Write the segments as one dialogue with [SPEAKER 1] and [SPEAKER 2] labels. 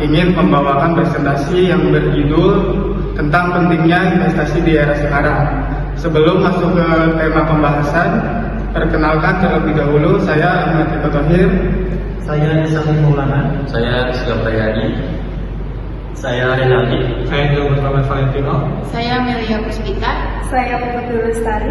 [SPEAKER 1] ingin membawakan presentasi yang berjudul tentang pentingnya investasi di era sekarang. Sebelum masuk ke tema pembahasan, perkenalkan terlebih dahulu, saya Ahmad Eko Thohir.
[SPEAKER 2] Saya Isami Maulana.
[SPEAKER 3] Saya Rizka Prayadi.
[SPEAKER 2] Saya Renaldi.
[SPEAKER 4] Saya Gilbert Robert Valentino.
[SPEAKER 5] Saya Melia Puspita.
[SPEAKER 6] Saya Putri Lestari.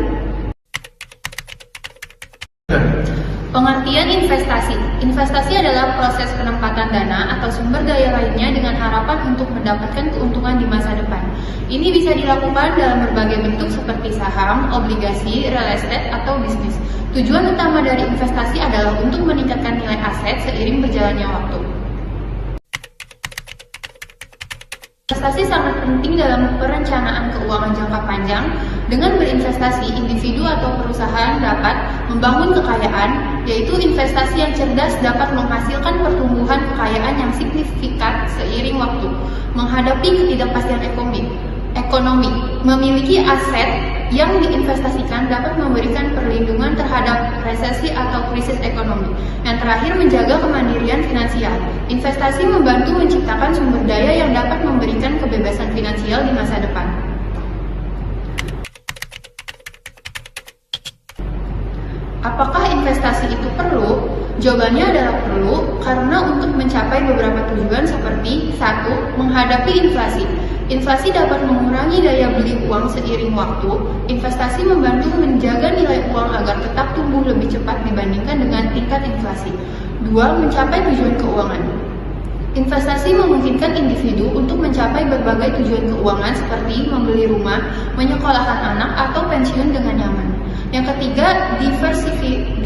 [SPEAKER 5] Pengertian investasi. Investasi adalah proses penempatan dana atau sumber daya lainnya dengan harapan untuk mendapatkan keuntungan di masa depan. Ini bisa dilakukan dalam berbagai bentuk seperti saham, obligasi, real estate, atau bisnis. Tujuan utama dari investasi adalah untuk meningkatkan nilai aset seiring berjalannya waktu. Investasi sangat penting dalam perencanaan keuangan jangka panjang. Dengan berinvestasi, individu atau perusahaan dapat membangun kekayaan, yaitu investasi yang cerdas dapat menghasilkan pertumbuhan kekayaan yang signifikan seiring waktu. Menghadapi ketidakpastian ekonomi, memiliki aset yang diinvestasikan dapat memberikan perlindungan terhadap resesi atau krisis ekonomi. Yang terakhir, menjaga kemandirian finansial. Investasi membantu menciptakan sumber daya yang dapat memberikan kebebasan finansial di masa depan. Apakah investasi itu perlu? Jawabannya adalah perlu, karena untuk mencapai beberapa tujuan seperti 1. Menghadapi inflasi. Inflasi dapat mengurangi daya beli uang seiring waktu. Investasi membantu menjaga nilai uang agar tetap tumbuh lebih cepat dibandingkan dengan tingkat inflasi. 2. Mencapai tujuan keuangan. Investasi memungkinkan individu untuk mencapai berbagai tujuan keuangan seperti membeli rumah, menyekolahkan anak, atau pensiun dengan nyaman. Yang ketiga, diversifikasi.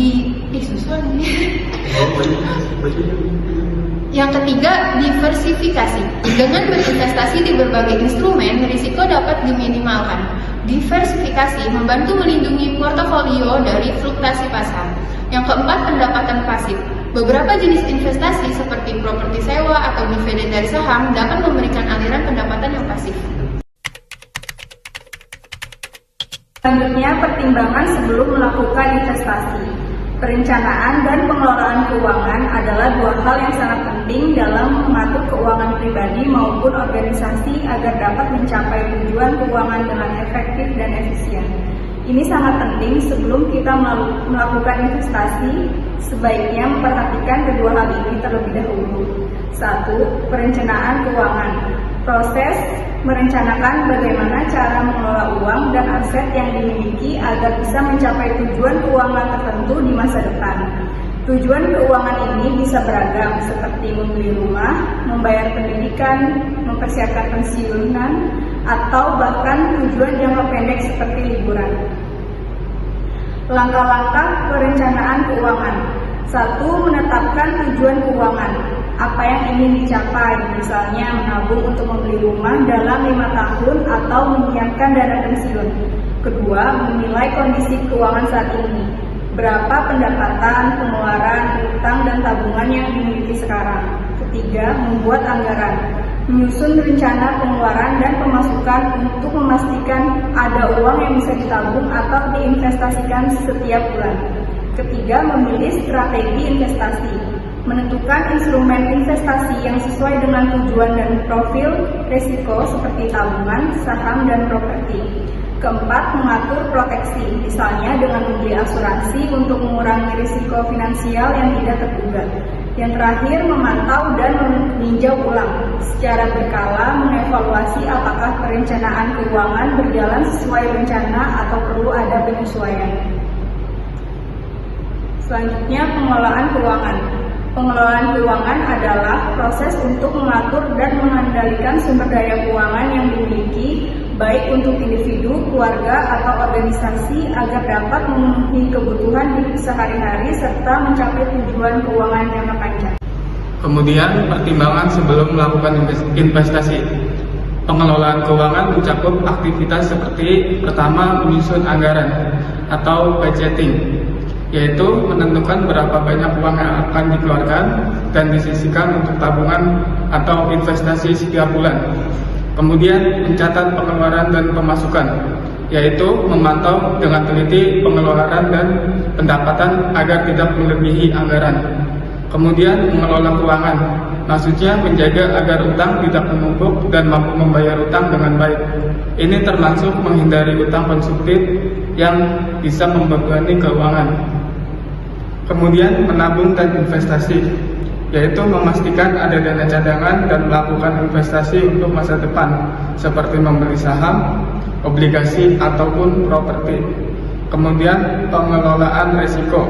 [SPEAKER 5] Dengan berinvestasi di berbagai instrumen, risiko dapat diminimalkan. Diversifikasi membantu melindungi portofolio dari fluktuasi pasar. Yang keempat, pendapatan pasif. Beberapa jenis investasi seperti properti sewa atau dividen dari saham dapat memberikan aliran pendapatan yang pasif.
[SPEAKER 6] Selanjutnya, pertimbangan sebelum melakukan investasi. Perencanaan dan pengelolaan keuangan adalah dua hal yang sangat penting dalam mengatur keuangan pribadi maupun organisasi agar dapat mencapai tujuan keuangan dengan efektif dan efisien. Ini sangat penting sebelum kita melakukan investasi, sebaiknya memperhatikan kedua hal ini terlebih dahulu. 1. Perencanaan keuangan. Proses merencanakan bagaimana cara mengelola uang dan aset yang dimiliki agar bisa mencapai tujuan keuangan tertentu di masa depan. Tujuan keuangan ini bisa beragam, seperti membeli rumah, membayar pendidikan, mempersiapkan pensiunan, atau bahkan tujuan jangka pendek seperti liburan. Langkah-langkah perencanaan keuangan. 1. Menetapkan tujuan keuangan. Apa yang ingin dicapai, misalnya menabung untuk membeli rumah dalam 5 tahun atau menyiapkan dana pensiun. Kedua, menilai kondisi keuangan saat ini. Berapa pendapatan, pengeluaran, utang, dan tabungan yang dimiliki sekarang. Ketiga, membuat anggaran. Menyusun rencana pengeluaran dan pemasukan untuk memastikan ada uang yang bisa ditabung atau diinvestasikan setiap bulan. Ketiga, memilih strategi investasi. Menentukan instrumen investasi yang sesuai dengan tujuan dan profil risiko seperti tabungan, saham, dan properti. Keempat, mengatur proteksi, misalnya dengan membeli asuransi untuk mengurangi risiko finansial yang tidak terduga. Yang terakhir, memantau dan meninjau ulang secara berkala, mengevaluasi apakah perencanaan keuangan berjalan sesuai rencana atau perlu ada penyesuaian. Selanjutnya, pengelolaan keuangan. Pengelolaan keuangan adalah proses untuk mengatur dan mengendalikan sumber daya keuangan yang dimiliki, baik untuk individu, keluarga, atau organisasi agar dapat memenuhi kebutuhan hidup sehari-hari serta mencapai tujuan keuangan jangka panjang.
[SPEAKER 1] Kemudian, pertimbangan sebelum melakukan investasi. Pengelolaan keuangan mencakup aktivitas seperti pertama, menyusun anggaran atau budgeting, yaitu menentukan berapa banyak uang yang akan dikeluarkan dan disisihkan untuk tabungan atau investasi setiap bulan. Kemudian mencatat pengeluaran dan pemasukan, yaitu memantau dengan teliti pengeluaran dan pendapatan agar tidak melebihi anggaran. Kemudian mengelola keuangan, Maksudnya menjaga agar utang tidak menumpuk dan mampu membayar utang dengan baik. Ini termasuk menghindari utang konsumtif yang bisa membebani keuangan. Kemudian menabung dan investasi, yaitu memastikan ada dana cadangan dan melakukan investasi untuk masa depan, seperti membeli saham, obligasi, ataupun properti. Kemudian pengelolaan risiko,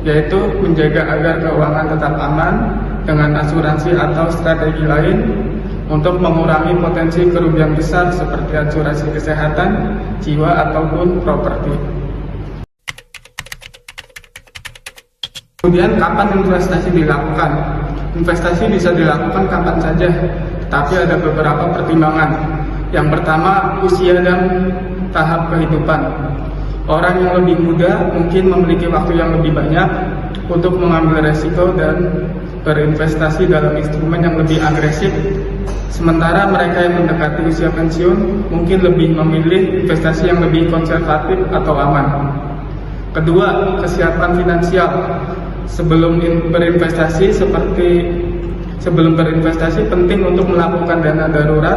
[SPEAKER 1] yaitu menjaga agar keuangan tetap aman dengan asuransi atau strategi lain untuk mengurangi potensi kerugian besar seperti asuransi kesehatan, jiwa, ataupun properti. Kemudian kapan investasi dilakukan? Investasi bisa dilakukan kapan saja, tapi ada beberapa pertimbangan. Yang pertama, usia dan tahap kehidupan. Orang yang lebih muda mungkin memiliki waktu yang lebih banyak untuk mengambil resiko dan berinvestasi dalam instrumen yang lebih agresif. Sementara mereka yang mendekati usia pensiun mungkin lebih memilih investasi yang lebih konservatif atau aman. Kedua, kesiapan finansial. Sebelum berinvestasi penting untuk melakukan dana darurat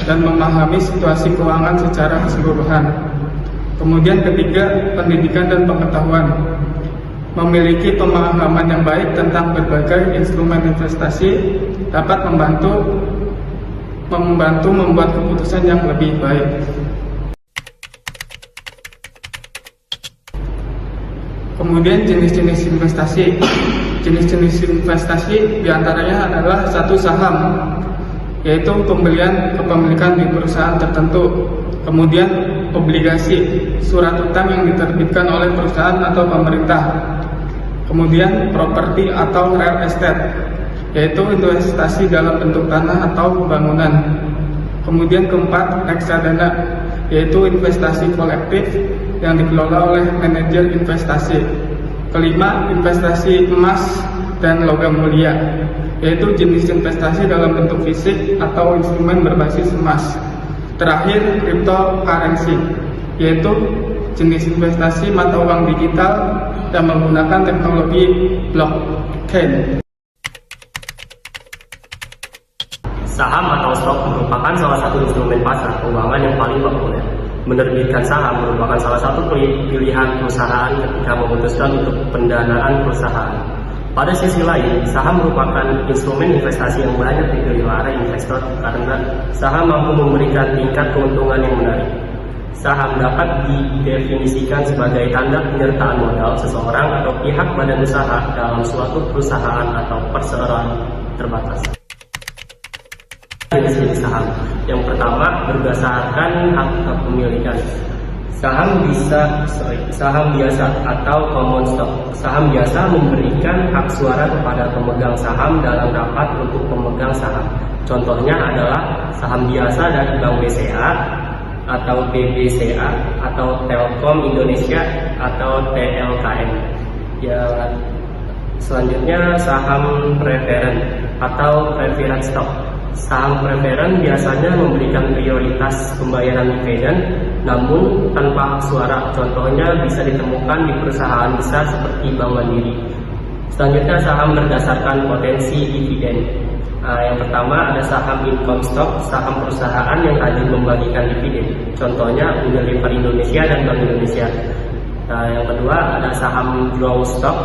[SPEAKER 1] dan memahami situasi keuangan secara keseluruhan. Kemudian ketiga, pendidikan dan pengetahuan. Memiliki pemahaman yang baik tentang berbagai instrumen investasi dapat membantu membuat keputusan yang lebih baik. Kemudian jenis-jenis investasi. Jenis-jenis investasi diantaranya adalah satu, saham, yaitu pembelian kepemilikan di perusahaan tertentu. Kemudian obligasi, surat utang yang diterbitkan oleh perusahaan atau pemerintah. Kemudian properti atau real estate, yaitu investasi dalam bentuk tanah atau bangunan. Kemudian keempat, reksadana, yaitu investasi kolektif yang dikelola oleh manajer investasi. Kelima, investasi emas dan logam mulia, yaitu jenis investasi dalam bentuk fisik atau instrumen berbasis emas. Terakhir, cryptocurrency, yaitu jenis investasi mata uang digital yang menggunakan teknologi blockchain.
[SPEAKER 3] Saham atau stok merupakan salah satu instrumen pasar keuangan yang paling populer. Menerbitkan saham merupakan salah satu pilihan perusahaan ketika memutuskan untuk pendanaan perusahaan. Pada sisi lain, saham merupakan instrumen investasi yang banyak dipilih oleh investor karena saham mampu memberikan tingkat keuntungan yang menarik. Saham dapat didefinisikan sebagai tanda penyertaan modal seseorang atau pihak badan usaha dalam suatu perusahaan atau perseroan terbatas. Jenis saham. Yang pertama, berdasarkan hak kepemilikan. Saham biasa atau common stock. Saham biasa memberikan hak suara kepada pemegang saham dalam rapat untuk pemegang saham. Contohnya adalah saham biasa dari Bank BCA atau BBCA atau Telkom Indonesia atau TLKM. Ya, selanjutnya saham preferen atau preferred stock. Saham preferen biasanya memberikan prioritas pembayaran dividen, namun tanpa hak suara. Contohnya bisa ditemukan di perusahaan besar seperti Bank Mandiri. Selanjutnya saham berdasarkan potensi dividen. Yang pertama ada saham income stock, saham perusahaan yang rajin membagikan dividen. Contohnya Unilever Indonesia dan Bank Indonesia. Yang kedua ada saham growth stock,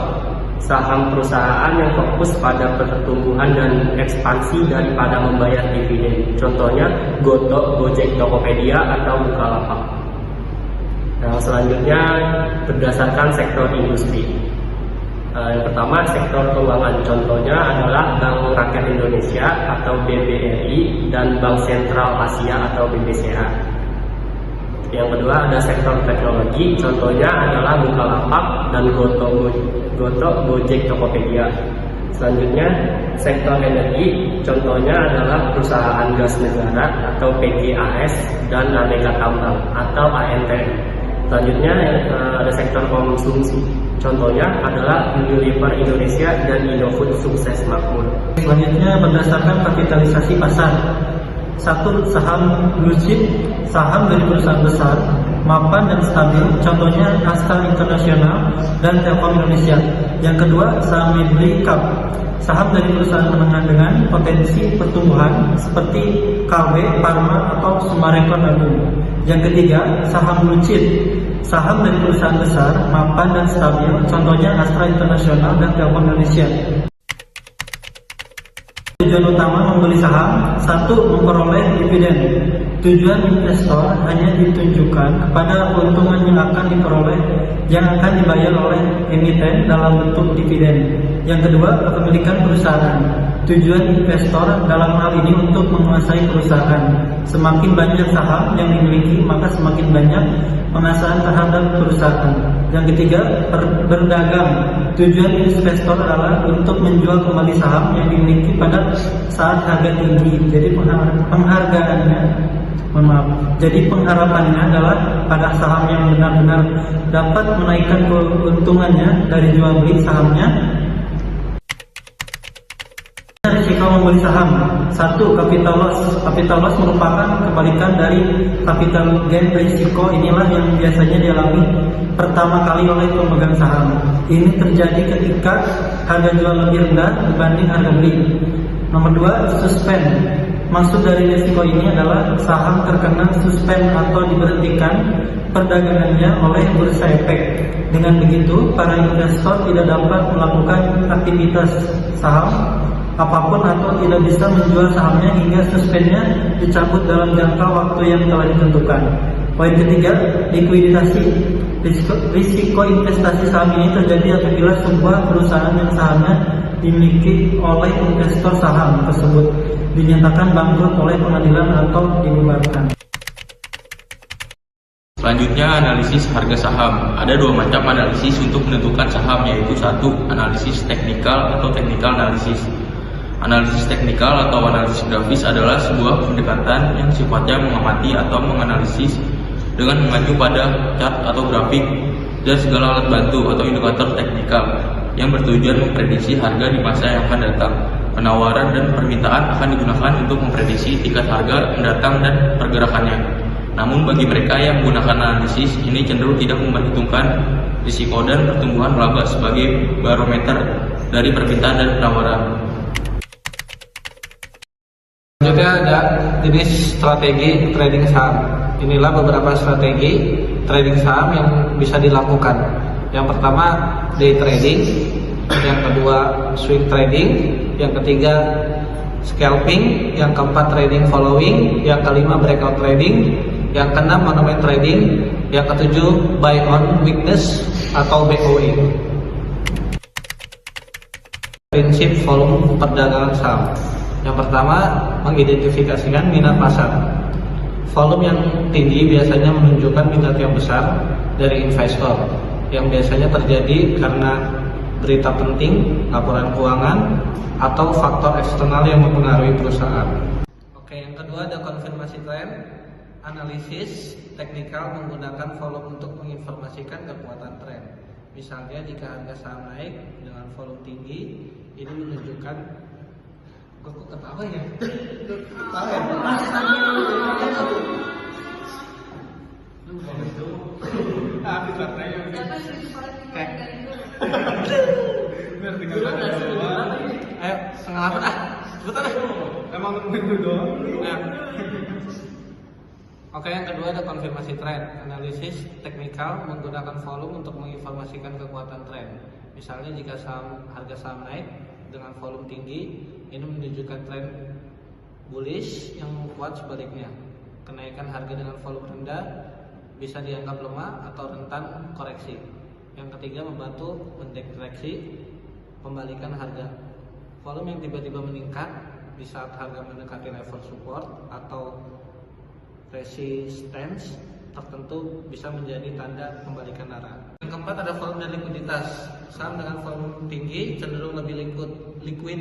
[SPEAKER 3] saham perusahaan yang fokus pada pertumbuhan dan ekspansi daripada membayar dividen. Contohnya Goto, Gojek, Tokopedia atau Bukalapak. Yang selanjutnya berdasarkan sektor industri. Yang pertama sektor keuangan. Contohnya adalah Bank Rakyat Indonesia atau BBRI dan Bank Sentral Asia atau BBCA. Yang kedua ada sektor teknologi. Contohnya adalah Bukalapak dan Goto, Gojek, Tokopedia. Selanjutnya sektor energi. Contohnya adalah perusahaan gas negara atau PGAS dan Aneka Tambang atau ANTM. Selanjutnya ada sektor konsumsi. Contohnya adalah Unilever Indonesia dan Indofood Sukses Makmur.
[SPEAKER 2] Selanjutnya berdasarkan kapitalisasi pasar. Satu, saham blue chip, saham dari perusahaan besar, mapan dan stabil, contohnya Astra Internasional dan Telkom Indonesia. Yang kedua, saham mid cap, saham dari perusahaan menengah dengan potensi pertumbuhan seperti KW, Parma, atau Summarecon Agung. Yang ketiga, saham blue chip, saham dari perusahaan besar, mapan dan stabil, contohnya Astra International dan Telkom Indonesia. Tujuan utama membeli saham: 1. Memperoleh dividen. Tujuan investor hanya ditunjukkan kepada keuntungan yang akan dibayar oleh emiten dalam bentuk dividen. Yang kedua, kepemilikan perusahaan. Tujuan investor dalam hal ini untuk menguasai perusahaan. Semakin banyak saham yang dimiliki, maka semakin banyak penguasaan terhadap perusahaan. Yang ketiga, berdagang. Tujuan investor adalah untuk menjual kembali saham yang dimiliki pada saat harga tinggi. Jadi pengharapannya adalah pada saham yang benar-benar dapat menaikkan keuntungannya dari jual beli sahamnya. Risiko membeli saham: 1. Capital loss. Capital loss merupakan kebalikan dari capital gain. Risiko inilah yang biasanya dialami pertama kali oleh pemegang saham. Ini terjadi ketika harga jual lebih rendah dibanding harga beli. Nomor 2, suspend. Maksud dari risiko ini adalah saham terkena suspend atau diberhentikan perdagangannya oleh bursa efek. Dengan begitu, para investor tidak dapat melakukan aktivitas saham apapun atau tidak bisa menjual sahamnya hingga suspendnya dicabut dalam jangka waktu yang telah ditentukan. Poin ketiga, likuidasi. Risiko investasi saham ini terjadi apabila sebuah perusahaan yang sahamnya dimiliki oleh investor saham tersebut dinyatakan bangkrut oleh pengadilan atau dibubarkan.
[SPEAKER 4] Selanjutnya, analisis harga saham. Ada dua macam analisis untuk menentukan saham, yaitu 1. Analisis teknikal atau technical analisis. Analisis teknikal atau analisis grafis adalah sebuah pendekatan yang sifatnya mengamati atau menganalisis dengan mengacu pada chart atau grafik dan segala alat bantu atau indikator teknikal yang bertujuan memprediksi harga di masa yang akan datang. Penawaran dan permintaan akan digunakan untuk memprediksi tingkat harga mendatang dan pergerakannya. Namun bagi mereka yang menggunakan analisis ini cenderung tidak memperhitungkan risiko dan pertumbuhan laba sebagai barometer dari permintaan dan penawaran.
[SPEAKER 7] Selanjutnya ada jenis strategi trading saham. Inilah beberapa strategi trading saham yang bisa dilakukan. Yang pertama, day trading. Yang kedua, swing trading. Yang ketiga, scalping. Yang keempat, trading following. Yang kelima, breakout trading. Yang keenam, monument trading. Yang ketujuh, buy on weakness atau BOE. Prinsip volume perdagangan saham. Yang pertama, mengidentifikasikan minat pasar. Volume yang tinggi biasanya menunjukkan minat yang besar dari investor, yang biasanya terjadi karena berita penting, laporan keuangan, atau faktor eksternal yang mempengaruhi perusahaan. Oke, yang kedua ada konfirmasi tren. Analisis teknikal menggunakan volume untuk menginformasikan kekuatan tren. Misalnya jika harga saham naik dengan volume tinggi, ini menunjukkan kok ketawa ya? Ketawa ya? Ayo, setengah 8 ah, cepetan ah. Emang minggu doang. Oke, yang kedua ada konfirmasi tren. Analisis teknikal menggunakan volume untuk menginformasikan kekuatan tren. Misalnya jika harga saham naik dengan volume tinggi, ini menunjukkan tren bullish yang kuat. Sebaliknya, kenaikan harga dengan volume rendah bisa dianggap lemah atau rentan koreksi. Yang ketiga, membantu mendeteksi pembalikan harga. Volume yang tiba-tiba meningkat di saat harga mendekati level support atau resistance tertentu bisa menjadi tanda pembalikan arah. Yang keempat ada volume dan likuiditas. Saham dengan volume tinggi cenderung lebih liquid,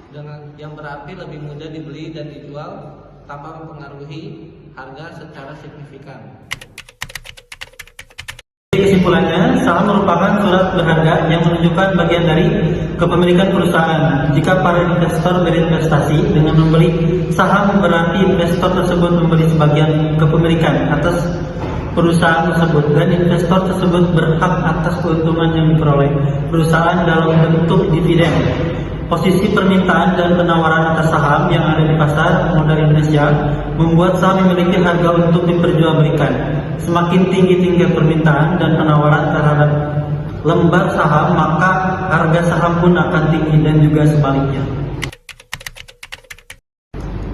[SPEAKER 7] dengan yang berarti lebih mudah dibeli dan dijual tanpa mempengaruhi harga secara signifikan.
[SPEAKER 2] Kesimpulannya, saham merupakan surat berharga yang menunjukkan bagian dari kepemilikan perusahaan. Jika para investor berinvestasi dengan membeli saham, berarti investor tersebut membeli sebagian kepemilikan atas perusahaan tersebut, dan investor tersebut berhak atas keuntungan yang diperoleh perusahaan dalam bentuk dividen. Posisi permintaan dan penawaran atas saham yang ada di pasar modal Indonesia membuat saham memiliki harga untuk diperjualbelikan. Semakin tinggi tingkat permintaan dan penawaran terhadap lembar saham, maka harga saham pun akan tinggi dan juga sebaliknya.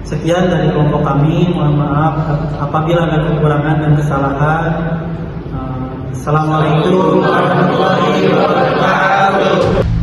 [SPEAKER 2] Sekian dari kelompok kami, mohon maaf apabila ada kekurangan dan kesalahan. Assalamualaikum warahmatullahi wabarakatuh.